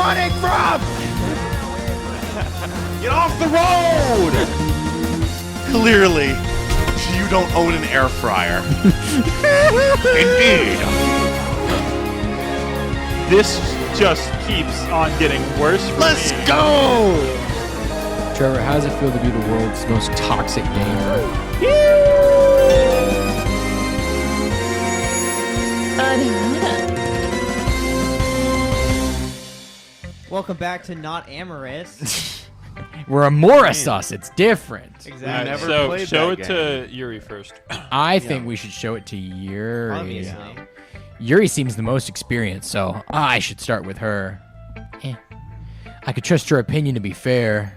running from? Get off the road! Clearly, you don't own an air fryer. Indeed. This just keeps on getting worse for Let's me. go! Trevor, how does it feel to be the world's most toxic gamer? Welcome back to Not Amorous. We're amorous us. It's different. Exactly. never So played show that it to Yuri first. I think we should show it to Yuri. Obviously. Yuri seems the most experienced, so I should start with her. I could trust her opinion to be fair.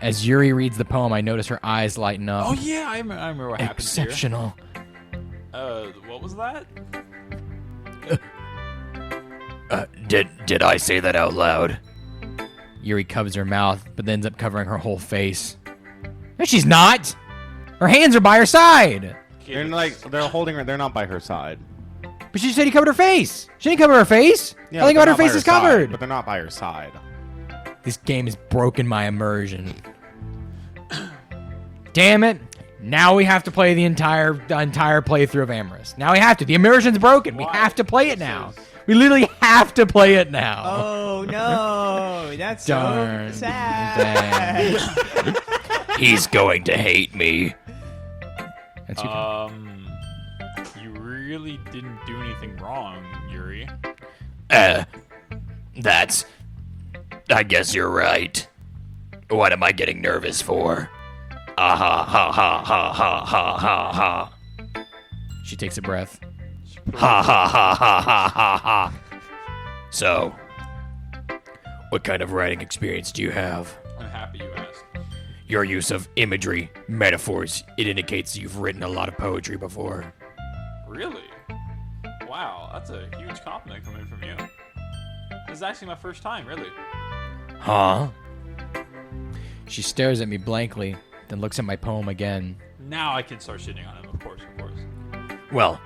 As Yuri reads the poem, I notice her eyes lighten up. Oh yeah, I remember what happened here. Exceptional. What was that? Did I say that out loud? Yuri covers her mouth, but then ends up covering her whole face. No, she's not! Her hands are by her side! They're holding her. They're not by her side. But she said he covered her face! She didn't cover her face! Yeah, I think but about they're her face not is by her side, covered! but they're not by her side. This game has broken my immersion. Damn it! Now we have to play the entire playthrough of Amorous. Now we have to. The immersion's broken. We have to play it now. We literally have to play it now. Oh no, that's Darn. so sad. He's going to hate me. That's your You really didn't do anything wrong, Yuri. That's... I guess you're right. What am I getting nervous for? Ah ha ha ha ha ha ha ha ha. She takes a breath. Ha ha ha ha ha ha ha. So, what kind of writing experience do you have? I'm happy you asked. Your use of imagery, metaphors, it indicates you've written a lot of poetry before. Really? Wow, that's a huge compliment coming from you. This is actually my first time, really. Huh? She stares at me blankly, then looks at my poem again. Now I can start shitting on him, of course. Well,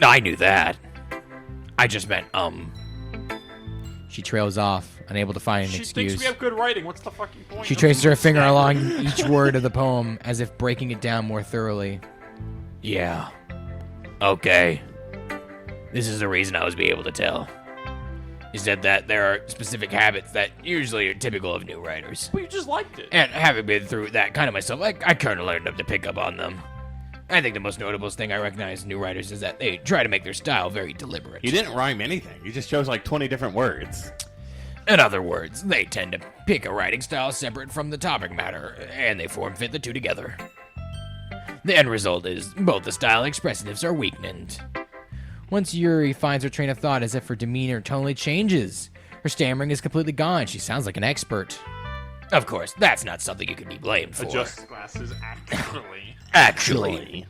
I knew that. I just meant, She trails off, unable to find an She excuse. thinks we have good writing. What's the fucking point? She of traces her finger staggering? along each word of the poem, as if breaking it down more thoroughly. yeah. Okay. This is the reason I was be able to tell. Is that there are specific habits that usually are typical of new writers. Well, you just liked it. And having been through that kind of myself, I kind of learned to pick up on them. I think the most notable thing I recognize in new writers is that they try to make their style very deliberate. He didn't rhyme anything. He just chose like 20 different words. In other words, they tend to pick a writing style separate from the topic matter, and they form-fit the two together. The end result is both the style and expressiveness are weakened. Once Yuri finds her train of thought, as if her demeanor totally changes. Her stammering is completely gone. She sounds like an expert. Of course, that's not something you can be blamed for. Adjust glasses, Actually,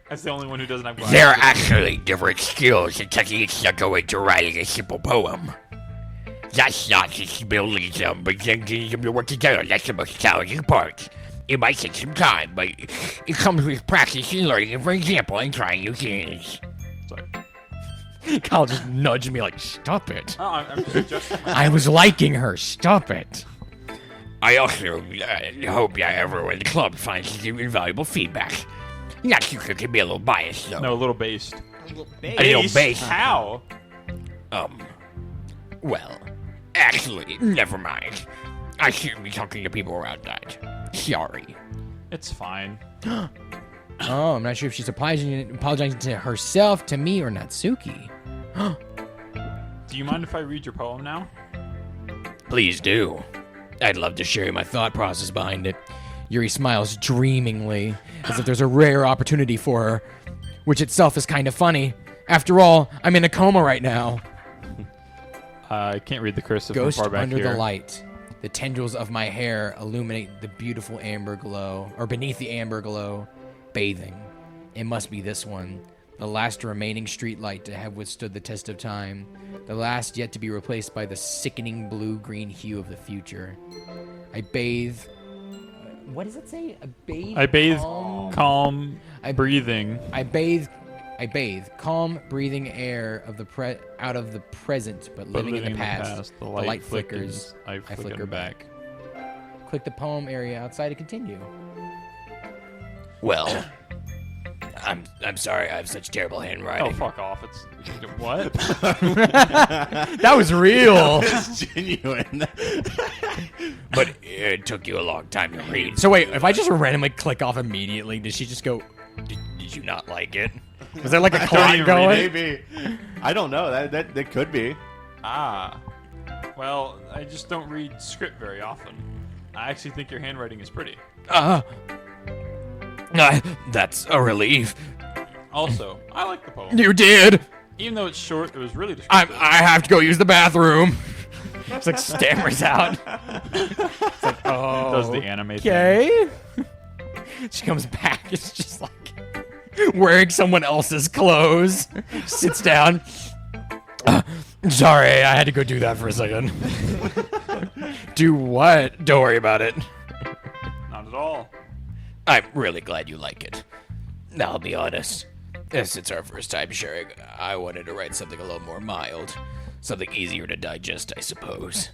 That's the only one who doesn't have glasses. there are actually different skills and techniques that go into writing a simple poem. That's not just building them, but getting them to work together. That's the most challenging part. It might take some time, but it comes with practice and learning, for example, and trying new things. Sorry. Kyle just nudged me like, stop it. Oh, I'm just adjusting my... I was liking her. Stop it. I also hope that everyone in the club finds this invaluable feedback. Not you can be a little biased, though. No, a little based. A little based. How? Well, actually, never mind. I shouldn't be talking to people around that. Sorry. It's fine. Oh, I'm not sure if she's apologizing to herself, to me, or Natsuki. Do you mind if I read your poem now? Please do. I'd love to share my thought process behind it. Yuri smiles dreamingly, as if there's a rare opportunity for her, which itself is kind of funny. After all, I'm in a coma right now. I can't read the cursive from Ghost far back under here. the light. The tendrils of my hair illuminate the beautiful amber glow, or beneath the amber glow, bathing. It must be this one, the last remaining streetlight to have withstood the test of time, the last yet to be replaced by the sickening blue-green hue of the future. I bathe... what does it say? I bathe calm I- breathing. I bathe I bathe, calm, breathing air of the out of the present, but living in the past. The light flickers. I flicker back. Click the poem area outside to continue. Well, I'm sorry I have such terrible Oh, handwriting. fuck off. It's what? That was real. It's genuine. But it took you a long time to read. So wait, if I just randomly click off immediately, does she just go? Did you not like it? Was there like a Don't clock even going? Maybe. I don't know. That could be. Ah. Well, I just don't read script very often. I actually think your handwriting is pretty. That's a relief. Also, I like the poem. You did. Even though it's short, it was really descriptive. I have to go use the bathroom. It's like stammers out. It's like, oh. Does the anime thing. Okay. She comes back. It's just like wearing someone else's clothes. Sits down. Sorry, I had to go do that for a second. Do what? Don't worry about it. Not at all. I'm really glad you like it. I'll be honest. Since it's our first time sharing, I wanted to write something a little more mild. Something easier to digest, I suppose.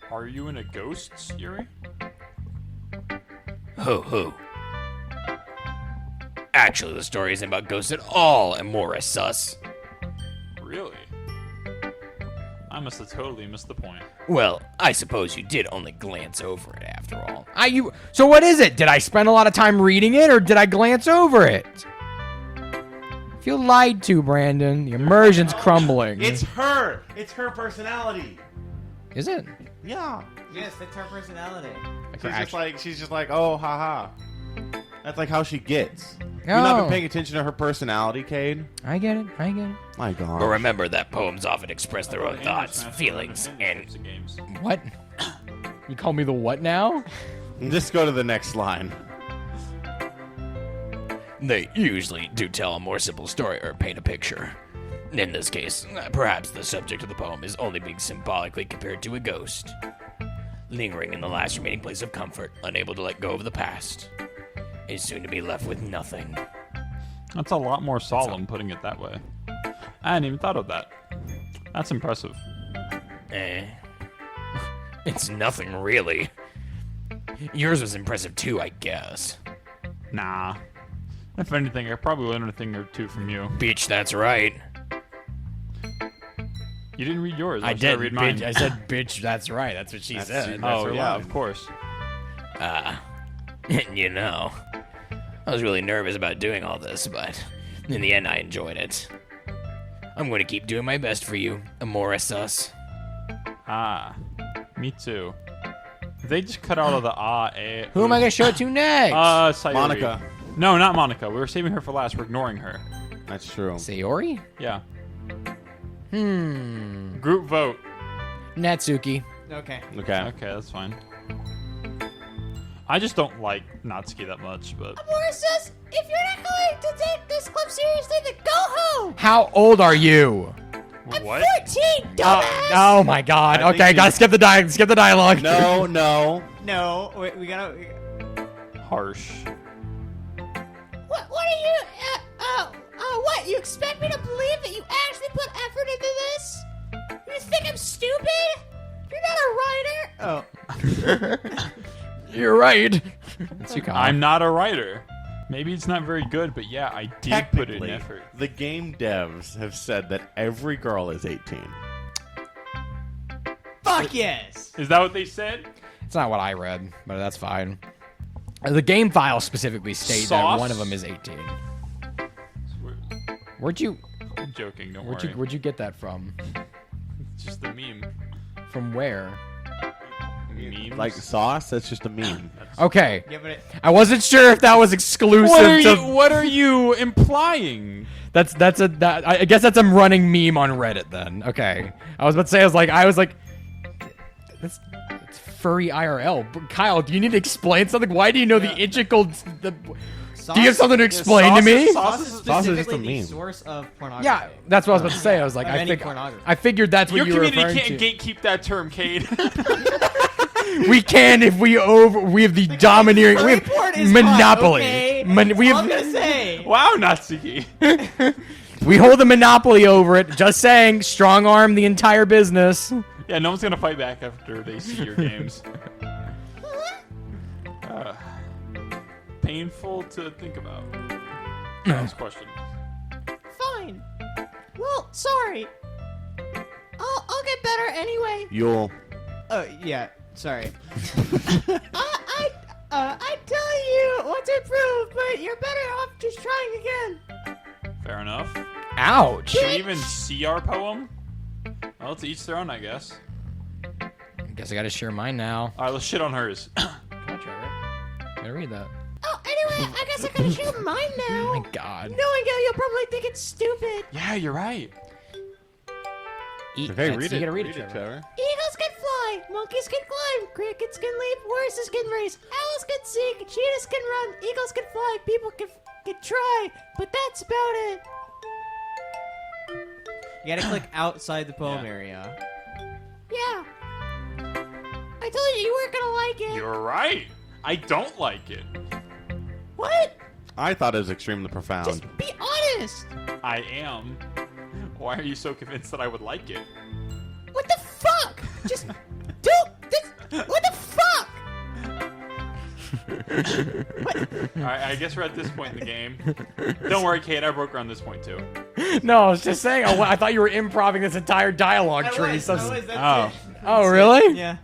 Are you in a ghosts, Yuri? Who? Actually, the story isn't about ghosts at all, and more is sus. Really? I must have totally missed the point. Well, I suppose you did only glance over it after all. So what is it? Did I spend a lot of time reading it, or did I glance over it? Feel lied to, Brandon. The immersion's crumbling. It's her. It's her personality. Is it? Yeah. Yes, that's her personality. She's just like, oh, haha. That's like how she gets. You've not been paying attention to her personality, Cade. I get it. My God. But remember that poems often express their own thoughts, feelings, and... games. What? You call me the what now? Just go to the next line. They usually do tell a more simple story or paint a picture. In this case, perhaps the subject of the poem is only being symbolically compared to a ghost. Lingering in the last remaining place of comfort, unable to let go of the past, is soon to be left with nothing. That's a lot more solemn, putting it that way. I hadn't even thought of that. That's impressive. It's nothing really. Yours was impressive too, I guess. Nah. If anything, I probably learned a thing or two from you. Bitch, that's right. You didn't read yours. I Should did. read mine. I said, bitch, that's right. That's what she said. Oh, her yeah, line. of course. You know, I was really nervous about doing all this, but in the end I enjoyed it. I'm going to keep doing my best for you, Amora Sus. Ah. Me too. They just cut out of the Who am I going to show it to next? Sayori. Monica. No, not Monica. We were saving her for last. We're ignoring her. That's true. Sayori? Yeah. Group vote. Natsuki. Okay. Okay. Okay, that's fine. I just don't like Natsuki that much, but... Amora says, if you're not going to take this club seriously, then go home. How old are you? What? 14, dumbass. Oh my god. I think Okay, you- gotta skip the dialogue. No. No, we gotta. Harsh. What are you, what? You expect me to believe that you actually put effort into this? You think I'm stupid? You're not a writer. Oh. You're right. That's you, Kyle. I'm not a writer. Maybe it's not very good, but yeah, I did put in Technically, effort. the game devs have said that every girl is 18. Fuck yes. Is that what they said? It's not what I read, but that's fine. The game files specifically state that Sauce? one of them is 18. I'm Where'd you joking, don't worry. where'd you get that from? It's just the meme. From where? Memes? Like sauce? That's just a meme. Okay. Yeah, but I wasn't sure if that was exclusive What are you implying? I guess that's a running meme on Reddit then. Okay. I was about to say I was like that's furry IRL. But Kyle, do you need to explain something? Why do you know the integral do you have something to explain to me? Sauce is Sauce is just a specifically the meme. source of pornography. Yeah, that's what I was about to say. I was like, Of I any think pornography. I figured that's what Your you were community referring can't to. gatekeep that term, Cade. We can if we have the domineering Furry porn is monopoly. hot, okay? We All have I'm gonna say. Wow, Natsuki. We hold the monopoly over it. Just saying, strong arm the entire business. Yeah, no one's gonna fight back after they see your games. Painful to think about. Next question. Fine. Well, sorry. I'll get better anyway. You'll. Yeah. Sorry. I tell you what to improve, but you're better off just trying again. Fair enough. Ouch. Can we even see our poem? Well, it's each their own, I guess. I guess I gotta share mine now. Alright, let's shit on hers. Come on, Trevor. Gotta read that. Oh, anyway, I guess I gotta shoot mine now. Oh my god. Knowing you, you'll probably think it's stupid. Yeah, you're right. Okay, read You it. gotta read it, Trevor. Trevor. Eagles can fly, monkeys can climb, crickets can leap, horses can race, owls can sing, cheetahs can run, eagles can fly, people can try, but that's about it. You gotta click outside the poem Yeah. area. Yeah. I told you weren't gonna like it. You're right. I don't like it. What? I thought it was extremely profound. Just be honest. I am. Why are you so convinced that I would like it? What the fuck? Just do this. What the fuck? Alright, I guess we're at this point in the game. Don't worry, Kate, I broke her on this point too. No, I was just saying. I thought you were improving this entire dialogue tree. That's Oh. it. Oh, really? Yeah.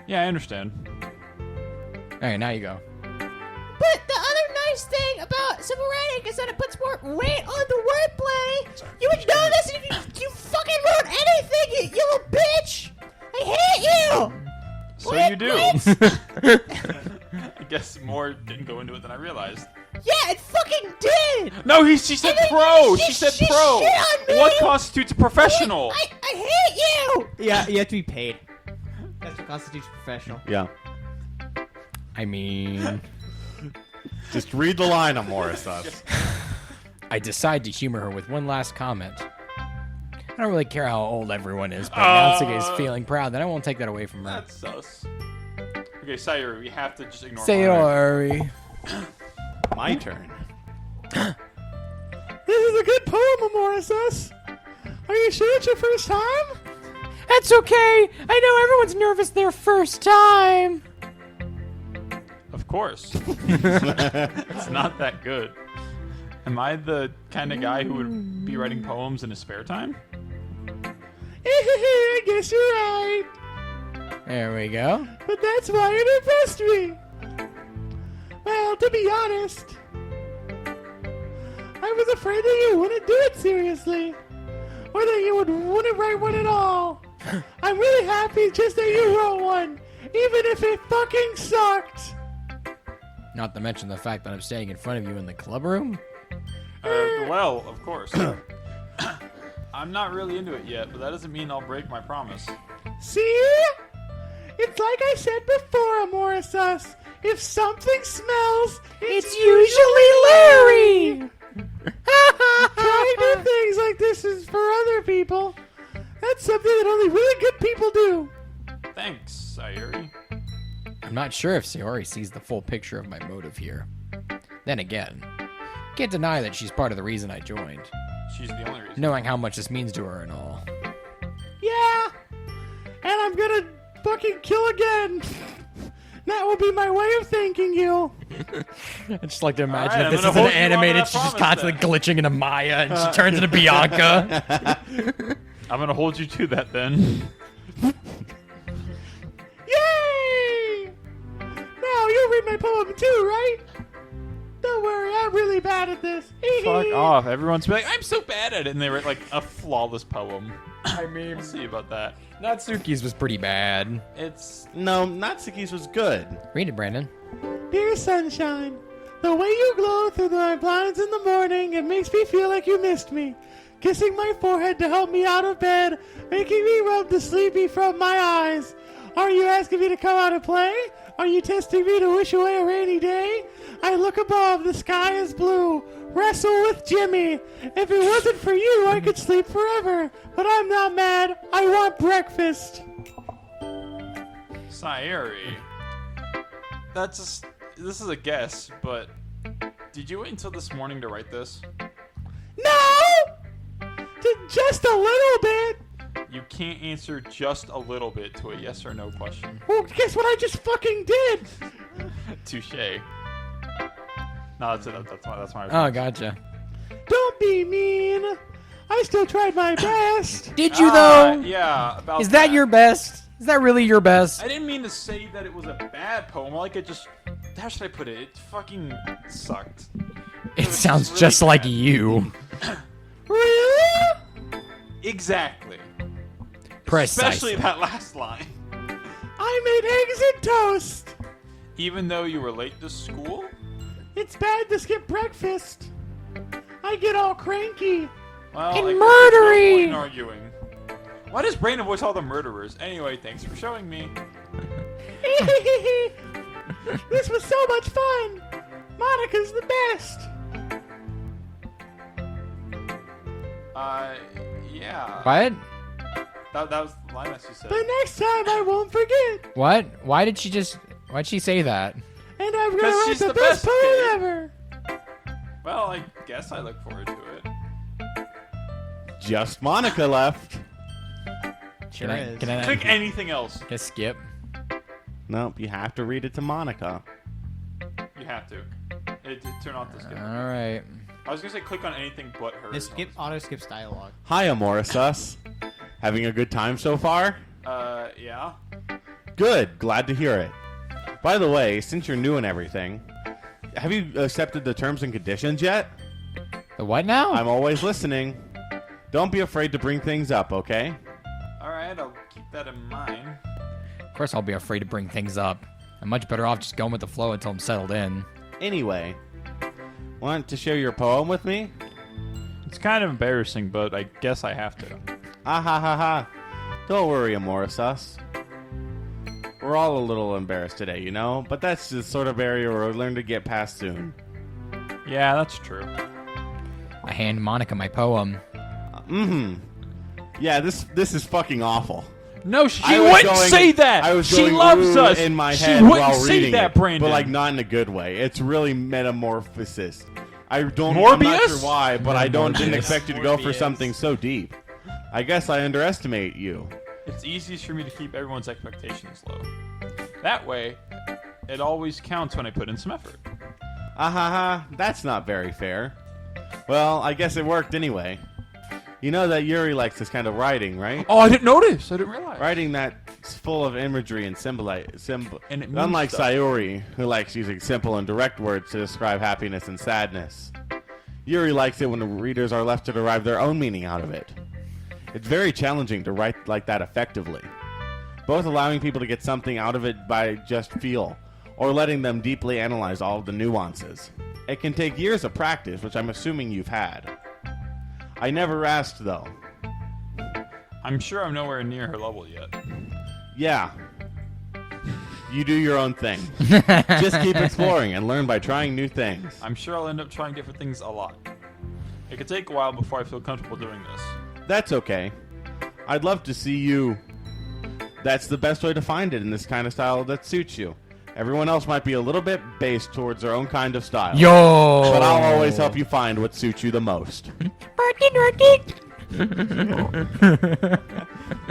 Yeah, I understand. Alright, now you go. But the other nice thing about simple writing is that it puts more weight on the wordplay. You would know this if you fucking wrote anything, you little bitch. I hate you. So What? you do. What? I guess more didn't go into it than I realized. Yeah, it fucking did. No, she said And then pro. she She said shit pro. on me. What constitutes a professional? I hate you. Yeah, you have to be paid. That's what constitutes professional. Yeah. I mean, Just read the line on Morris us. I decide to humor her with one last comment. I don't really care how old everyone is, but Natsuki is feeling proud that I won't take that away from her. That's sus. Okay, Sayuri, we have to just ignore Sayori. My turn. This is a good poem, Morris. Are you sure it's your first time? That's okay. I know everyone's nervous their first time. Of course. It's not that good. Am I the kind of guy who would be writing poems in his spare time? I guess you're right. There we go. But that's why it impressed me. Well, to be honest, I was afraid that you wouldn't do it seriously. Or that you wouldn't write one at all. I'm really happy just that you wrote one, even if it fucking sucked. Not to mention the fact that I'm standing in front of you in the club room. Well, of course. I'm not really into it yet, but that doesn't mean I'll break my promise. See? It's like I said before, Morris. If something smells, it's usually Larry. Trying new things like this is for other people. That's something that only really good people do. Thanks, Sayuri. I'm not sure if Sayori sees the full picture of my motive here. Then again, can't deny that she's part of the reason I joined, She's the only reason. knowing how much this means to her and all. Yeah, and I'm gonna fucking kill again. That will be my way of thanking you. I just like to imagine Alright, if this I'm is gonna an hold you on animated, that she's just promise constantly glitching into Maya and she turns into Bianca. I'm gonna hold you to that then. Yay! Now you'll read my poem too, right? Don't worry, I'm really bad at this. Fuck off. Everyone's like, I'm so bad at it. And they write like a flawless poem. I mean, We'll see about that. Natsuki's was pretty bad. It's. No, Natsuki's was good. Read it, Brandon. Dear sunshine, the way you glow through my blinds in the morning, it makes me feel like you missed me. Kissing my forehead to help me out of bed, making me rub the sleepy from my eyes. Are you asking me to come out and play? Are you testing me to wish away a rainy day? I look above, the sky is blue. Wrestle with Jimmy. If it wasn't for you, I could sleep forever. But I'm not mad. I want breakfast. Sayuri. This is a guess, but did you wait until this morning to write this? No! Just a little bit. You can't answer just a little bit to a yes or no question. Well, guess what I just fucking did? Touche. No, that's it. That's my Oh, gotcha. Don't be mean. I still tried my best. Did you though? Yeah. About Is that your best? Is that really your best? I didn't mean to say that it was a bad poem. Like it just. How should I put it? It fucking sucked. It was sounds really just like bad. you. Really? Exactly. Precisely. Especially that last line. I made eggs and toast. Even though you were late to school? It's bad to skip breakfast. I get all cranky. Well, And I guess there's no murdery. point in arguing. Why does Brain voice all the murderers? Anyway, thanks for showing me. This was so much fun. Monica's the best. Yeah. What? That was the line that she said. The next time I won't forget. What? Why'd she say that? And I'm gonna 'Cause write she's the the best best poem kid. ever. Well, I guess I look forward to it. Just Monica left. Sure Can I, is. can I Click anything else. can I skip? Nope, you have to read it to Monica. You have to. Turn off the skip. All right. I was gonna say click on anything but her. It skip auto skips dialogue. Hi, Amorisus. Having a good time so far? Yeah. Good. Glad to hear it. By the way, since you're new and everything, have you accepted the terms and conditions yet? The what now? I'm always listening. Don't be afraid to bring things up, okay? Alright, I'll keep that in mind. Of course, I'll be afraid to bring things up. I'm much better off just going with the flow until I'm settled in. Anyway, want to share your poem with me? It's kind of embarrassing, but I guess I have to. Ah ha ha ha. Don't worry, Amorisus. We're all a little embarrassed today, you know? But that's the sort of barrier we'll learn to get past soon. Yeah, that's true. I hand Monica my poem. Yeah, this is fucking awful. No, she I was wouldn't going- say that. I was she going loves ooh us. in my she head wouldn't while say reading that, it, Brandon. but like not in a good way. It's really metamorphosis. I'm not Morbius? sure why, but I didn't Morbius. expect you to go for Morbius. something so deep. I guess I underestimate you. It's easiest for me to keep everyone's expectations low. That way, it always counts when I put in some effort. Ah ha ha, that's not very fair. Well, I guess it worked anyway. You know that Yuri likes this kind of writing, right? Oh, I didn't notice. I didn't realize. Writing that's full of imagery and symbol. And it means Unlike stuff. Sayuri, who likes using simple and direct words to describe happiness and sadness. Yuri likes it when the readers are left to derive their own meaning out of it. It's very challenging to write like that effectively. Both allowing people to get something out of it by just feel, or letting them deeply analyze all of the nuances. It can take years of practice, which I'm assuming you've had. I never asked, though. I'm sure I'm nowhere near her level yet. Yeah. You do your own thing. Just keep exploring and learn by trying new things. I'm sure I'll end up trying different things a lot. It could take a while before I feel comfortable doing this. That's okay. I'd love to see you. That's the best way to find it in this kind of style that suits you. Everyone else might be a little bit based towards their own kind of style. Yo! But I'll always help you find what suits you the most.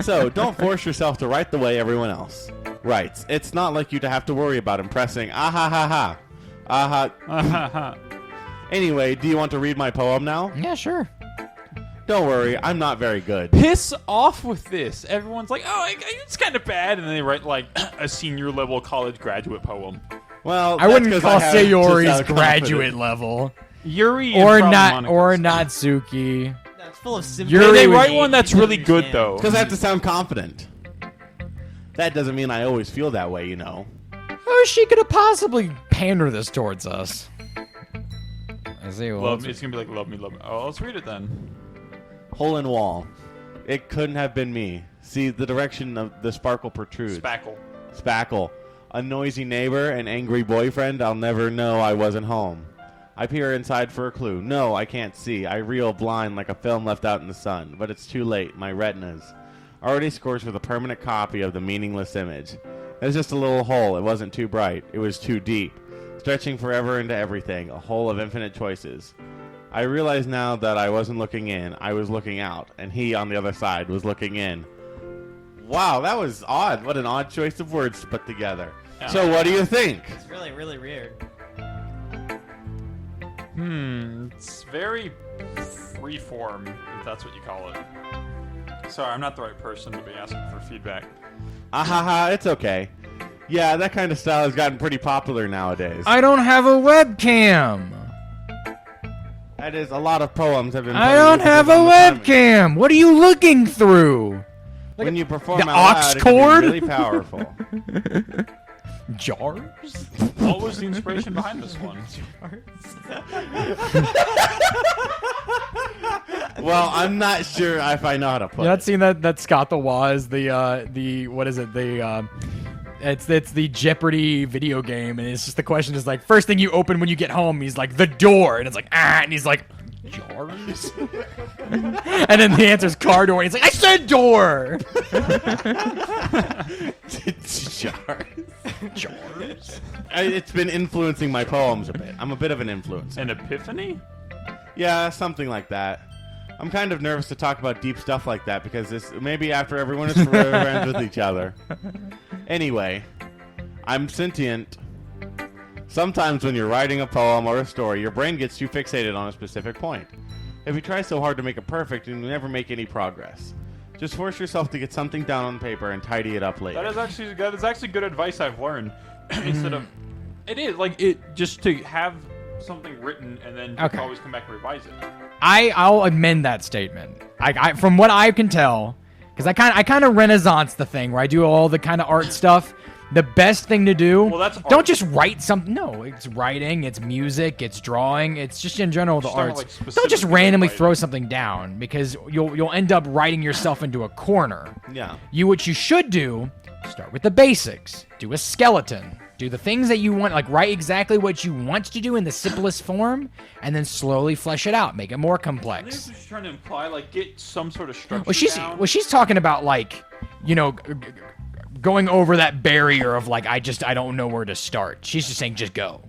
So, don't force yourself to write the way everyone else writes. It's not like you to have to worry about impressing. Ah ha ha ha. Ah ha. Anyway, do you want to read my poem now? Yeah, sure. Don't worry, I'm not very good. Piss off with this. Everyone's like, oh, it's kind of bad. And then they write, like, a senior level college graduate poem. Well, I wouldn't that's 'cause call have to Sayori's sound graduate confident. level. Yuri Or and not, Monica. or Natsuki. That's full of Yuri sympathy. They was- write one that's really good, though. Because I have to sound confident. That doesn't mean I always feel that way, you know. How is she gonna possibly pander this towards us? I see. Well, Love me. It's going to be like, love me, love me. Oh, let's read it then. Hole in wall. It couldn't have been me. See, the direction of the sparkle protrudes. Spackle. Spackle. A noisy neighbor, an angry boyfriend, I'll never know I wasn't home. I peer inside for a clue. No, I can't see. I reel blind like a film left out in the sun. But it's too late. My retinas already scorched with a permanent copy of the meaningless image. It was just a little hole. It wasn't too bright. It was too deep. Stretching forever into everything. A hole of infinite choices. I realize now that I wasn't looking in, I was looking out, and he on the other side was looking in. Wow, that was odd. What an odd choice of words to put together. Yeah. So what do you think? It's really, really weird. It's very freeform, if that's what you call it. Sorry, I'm not the right person to be asking for feedback. Ahaha, it's okay. Yeah, that kind of style has gotten pretty popular nowadays. I don't have a webcam. That is, a lot of poems have been. I don't have a webcam. What are you looking through? When you perform the out loud, aux it can be cord? really powerful. Jars? What was the inspiration behind this one? Well, I'm not sure if I know how to put You it. not seen that Scott the Waz, the what is it, it's the Jeopardy video game, and it's just the question is like, first thing you open when you get home, he's like, the door, and it's like, and he's like, jars? And then the answer's car door, and he's like, I said door! Jars. It's been influencing my poems a bit. I'm a bit of an influencer. An epiphany? Yeah, something like that. I'm kind of nervous to talk about deep stuff like that because this maybe after everyone is friends with each other. Anyway, I'm sentient. Sometimes when you're writing a poem or a story, your brain gets too fixated on a specific point. If you try so hard to make it perfect, you never make any progress. Just force yourself to get something down on paper and tidy it up later. That is actually good advice I've learned. Instead of, it is like it just to have something written and then just always come back and revise it. I'll amend that statement. I from what I can tell, because I kind of renaissance the thing where I do all the kind of art stuff. The best thing to do, Well, that's art. don't just write something. No, it's writing, it's music, it's drawing, it's just in general the Just talking arts. about, like, Don't just specifically randomly writing. throw something down because you'll end up writing yourself into a corner. Yeah. What you should do, start with the basics. Do a skeleton. Do the things that you want, like write exactly what you want to do in the simplest form, and then slowly flesh it out, make it more I think complex. she's trying to imply like get some sort of structure down. Well, she's talking about like, going over that barrier of like I don't know where to start. She's just saying just go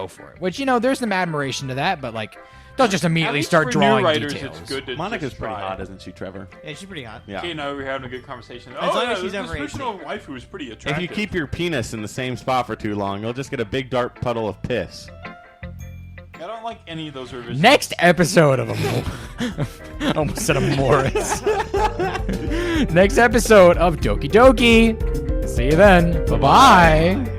for it. Which there's some admiration to that, but like don't just At immediately least start for drawing new writers, details. It's good to Monica's just pretty try. hot, isn't she, Trevor? Yeah, she's pretty hot. Yeah. Okay, we're having a good conversation. As long as she's this over 18. fictional waifu is pretty If attractive. you keep your penis in the same spot for too long, you'll just get a big dark puddle of piss. I don't like any of those revisions. Next episode of I almost said a Morris. Next episode of Doki Doki. See you then. Bye bye.